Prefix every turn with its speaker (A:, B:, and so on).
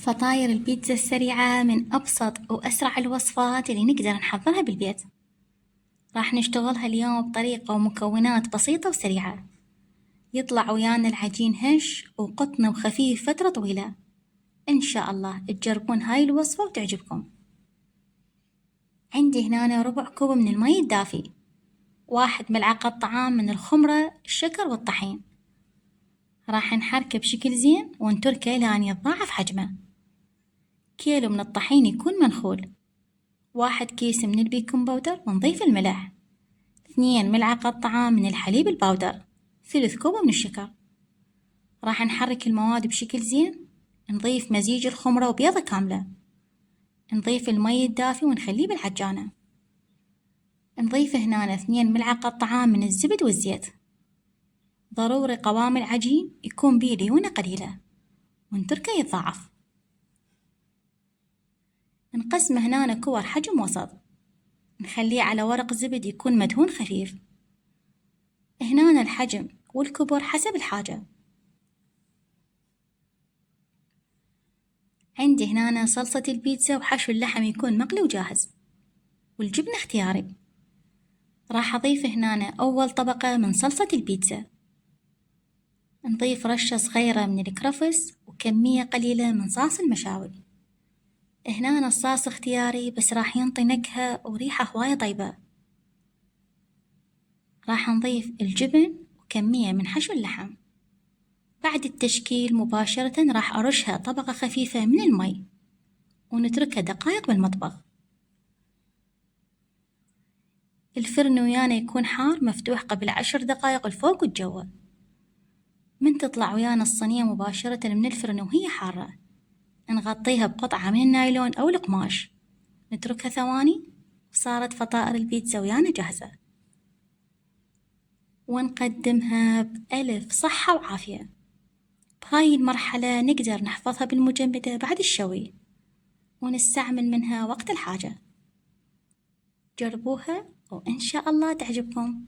A: فطاير البيتزا السريعة من أبسط وأسرع الوصفات اللي نقدر نحضرها بالبيت. راح نشتغلها اليوم بطريقة ومكونات بسيطة وسريعة، يطلع ويانا العجين هش وقطن وخفيف فترة طويلة. إن شاء الله تجربون هاي الوصفة وتعجبكم. عندي هنا ربع كوب من المي الدافي، 1 ملعقة طعام من الخمرة، الشكر والطحين. راح نحركه بشكل زين ونتركه لأن يتضاعف حجمه. كيلو من الطحين يكون منخول، 1 كيس من البيكنج باودر ونضيف الملح، 2 ملعقة طعام من الحليب الباودر، 1/3 كوب من الشكر. راح نحرك المواد بشكل زين، نضيف مزيج الخمرة وبيضة كاملة، نضيف المي الدافي ونخليه بالعجانة، نضيف هنا 2 ملعقة طعام من الزبد والزيت. ضروري قوام العجين يكون بيه ليونة قليلة ونتركه يتضاعف. نقسمه هنا كور حجم وسط، نخليه على ورق زبد يكون مدهون خفيف. هنا الحجم والكبر حسب الحاجة. عندي هنا صلصة البيتزا وحشو اللحم يكون مقلي وجاهز، والجبنة اختياري. راح أضيف هنا أول طبقة من صلصة البيتزا، نضيف رشة صغيرة من الكرفس وكمية قليلة من صوص المشاوي. هنا الصوص اختياري بس راح ينطي نكهة وريحة هواية طيبة. راح نضيف الجبن وكمية من حشو اللحم. بعد التشكيل مباشرة راح أرشها طبقة خفيفة من المي ونتركها دقائق بالمطبخ. الفرن ويانا يكون حار مفتوح قبل 10 دقائق لفوق والجوا. من تطلع ويانا الصينية مباشرة من الفرن وهي حارة، نغطيها بقطعة من النايلون أو القماش، نتركها ثواني وصارت فطائر البيتزا ويانا جاهزة. ونقدمها بألف صحة وعافية. بهاي المرحلة نقدر نحفظها بالمجمدة بعد الشوي ونستعمل منها وقت الحاجة. جربوها وإن شاء الله تعجبكم.